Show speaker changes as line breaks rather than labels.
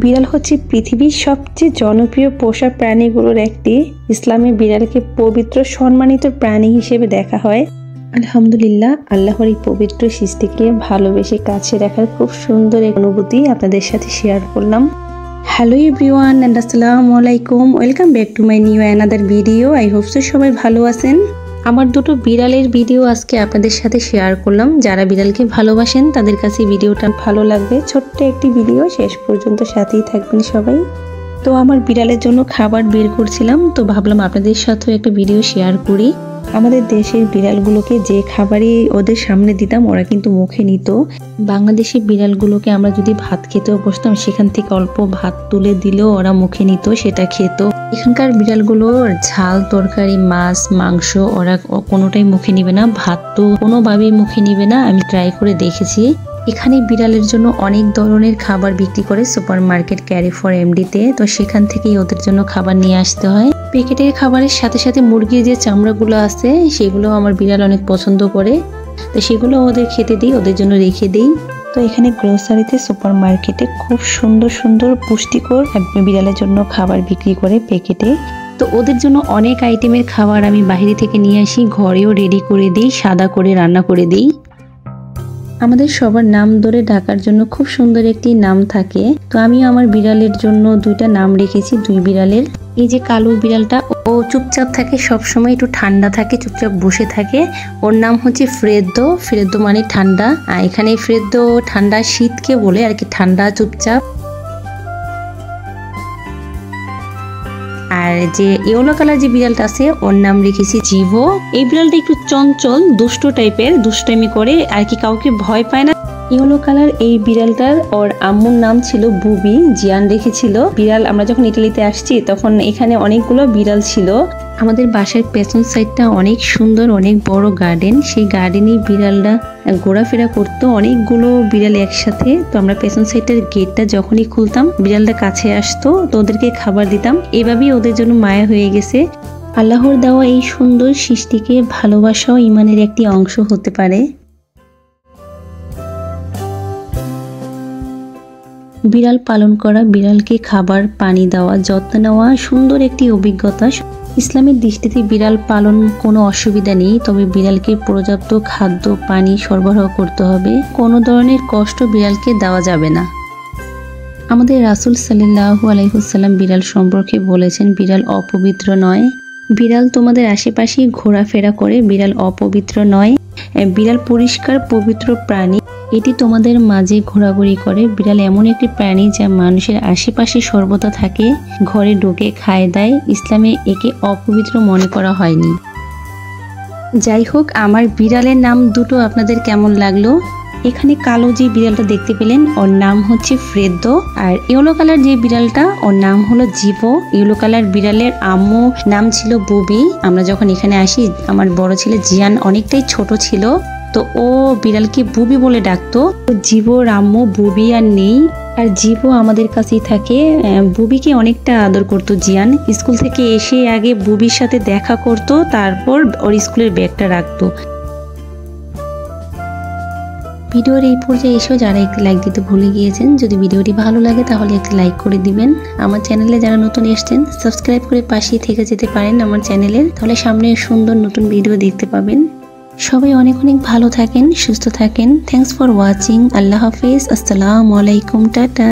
বিড়াল হচ্ছে পৃথিবীর সবচেয়ে জনপ্রিয় পোষা প্রাণীগুলোর একটি। ইসলামে বিড়ালকে পবিত্র সম্মানিত প্রাণী হিসেবে দেখা হয়। আলহামদুলিল্লাহ, আল্লাহর এই পবিত্র সৃষ্টিকে ভালোবেসে কাছে রাখার খুব সুন্দর এক অনুভূতি আপনাদের সাথে শেয়ার করলাম। হ্যালো এভরিওয়ান এন্ড আসসালামু আলাইকুম, welcome back to my new another video. I hope so সবাই ভালো আছেন। আমার দুটো বিড়ালের ভিডিও আজকে আপনাদের সাথে শেয়ার করলাম। যারা বিড়ালকে ভালোবাসেন তাদের কাছে ভিডিওটা ভালো লাগবে। ছোট্ট একটি ভিডিও, শেষ পর্যন্ত সাথেই থাকবেন সবাই। তো আমার বিড়ালের জন্য খাবার বের করছিলাম, তো ভাবলাম আপনাদের সাথেও একটা ভিডিও শেয়ার করি। আমাদের দেশের বিড়ালগুলোকে যে খাবারই ওদের সামনে দিতাম ওরা কিন্তু মুখে নিত। বাংলাদেশি বিড়ালগুলোকে আমরা যদি ভাত খেতেও বসতাম, সেখান থেকে অল্প ভাত তুলে দিলেও ওরা মুখে নিত, সেটা খেত। এখানকার বিড়ালগুলোর ঝাল তরকারি, মাছ, মাংস ওরা কোনোটাই মুখে নিবে না, ভাত তো কোনোভাবেই মুখে নিবে না। আমি ট্রাই করে দেখেছি। এখানে বিড়ালের জন্য অনেক ধরনের খাবার বিক্রি করে সুপার মার্কেট ক্যারি ফর এমডিতে, তো সেখান থেকেই ওদের জন্য খাবার নিয়ে আসতে হয়। প্যাকেটের খাবারের সাথে সাথে মুরগির যে চামড়াগুলো আছে সেগুলো আমার বিড়াল অনেক পছন্দ করে, তো সেগুলো ওদের খেতে দিই, ওদের জন্য রেখে দিই। তো এখানে গ্রোসারিতে সুপার মার্কেটে খুব সুন্দর সুন্দর পুষ্টিকর বিড়ালের জন্য খাবার বিক্রি করে প্যাকেটে। তো ওদের জন্য অনেক আইটেমের খাবার আমি বাইরে থেকে নিয়ে আসি, ঘরেও রেডি করে দিই, সাদা করে রান্না করে দিই। আমাদের সবার নাম ধরে ডাকার জন্য খুব সুন্দর একটি নাম থাকে, তো আমি আমার বিড়ালের জন্য দুইটা নাম রেখেছি, দুই বিড়ালের। এই যে কালো বিড়ালটা, ও চুপচাপ থাকে, সবসময় একটু ঠান্ডা থাকে, চুপচাপ বসে থাকে। ওর নাম হচ্ছে ফ্রেদ্দো। ফ্রেদ্দো মানে ঠান্ডা। এখানে ফ্রেদ্দো ঠান্ডা শীতকে বলে আর কি, ঠান্ডা চুপচাপ। আর যে ইয়েলো কালার যে বিড়ালটা আছে ওর নাম রেখেছি জিভো। এই বিড়ালটা একটু চঞ্চল, দুষ্ট টাইপের, দুষ্টামি করে আর কি, কাউকে ভয় পায় না। ইয়েলো কালার এই বিড়ালটার ওর আম্মুর নাম ছিল বুবি, জিয়ান রেখেছিল। বিড়াল আমরা যখন ইটালিতে আসছি তখন এখানে অনেকগুলো বিড়াল ছিল। আমাদের বাসার পেছন সাইডটা অনেক সুন্দর, অনেক বড় গার্ডেন। সেই গার্ডেনেই বিড়ালরা ঘোরাফেরা করতো, অনেকগুলো বিড়াল একসাথে। তো আমরা পেছন সাইডের গেটটা যখনই খুলতাম বিড়ালটা কাছে আসতো, তো ওদেরকে খাবার দিতাম। এভাবেই ওদের জন্য মায়া হয়ে গেছে। আল্লাহর দেওয়া এই সুন্দর সৃষ্টিকে ভালোবাসাও ইমানের একটি অংশ হতে পারে। বিড়াল পালন করা, বিড়ালকে খাবার পানি দেওয়া, যত্ন নেওয়া সুন্দর একটি অভিজ্ঞতা। ইসলামের দৃষ্টিতে বিড়াল পালন কোনো অসুবিধা নেই, তবে বিড়ালকে পর্যাপ্ত খাদ্য পানি সরবরাহ করতে হবে। কোনো ধরনের কষ্ট বিড়ালকে দেওয়া যাবে না। আমাদের রাসূল সাল্লাল্লাহু আলাইহি ওয়াসাল্লাম বিড়াল সম্পর্কে বলেছেন, বিড়াল অপবিত্র নয়। বিড়াল তোমাদের আশেপাশেই ঘোরাফেরা করে, বিড়াল অপবিত্র নয়। বিড়াল পরিষ্কার পবিত্র প্রাণী, এটি তোমাদের মাঝে ঘোরাঘুরি করে। বিড়াল এমন একটি প্রাণী যা মানুষের আশেপাশে সর্বদা থাকে, ঘরে ঢোকে, খায় দেয়। ইসলামে একে অপবিত্র মনে করা হয়নি। যাই হোক, আমার বিড়ালের নাম দুটো আপনাদের কেমন লাগলো? এখানে কালো যে বিড়ালটা দেখতে পেলেন ওর নাম হচ্ছে ফ্রেদ্দো, আর ইয়েলো কালার যে বিড়ালটা ওর নাম হলো জিভো। ইয়েলো কালার বিড়ালের আম্মু নাম ছিল বুবি। আমরা যখন এখানে আসি আমার বড় ছেলে জিয়ান অনেকটাই ছোট ছিল, তো ও বিড়ালকে বুবি বলে ডাকতো। জিভোর আম্মু বুবি আর নেই, আর জিভো আমাদের কাছেই থাকে। বুবিকে অনেকটা আদর করতো জিয়ান। স্কুল থেকে এসে আগে বুবির সাথে দেখা করত, তারপর ওর স্কুলের ব্যাগটা রাখতো। ভিডিওর এই পর্যায়ে এসেও যারা একটি লাইক দিতে ভুলে গিয়েছেন, যদি ভিডিওটি ভালো লাগে তাহলে একটি লাইক করে দিবেন। আমার চ্যানেলে যারা নতুন এসেছেন সাবস্ক্রাইব করে পাশেই থেকে যেতে পারেন আমার চ্যানেলের, তাহলে সামনে সুন্দর নতুন ভিডিও দেখতে পাবেন। সবাই অনেক অনেক ভালো থাকেন, সুস্থ থাকেন। Thanks for watching. আল্লাহ হাফেজ, আসসালামু আলাইকুম, টাটা।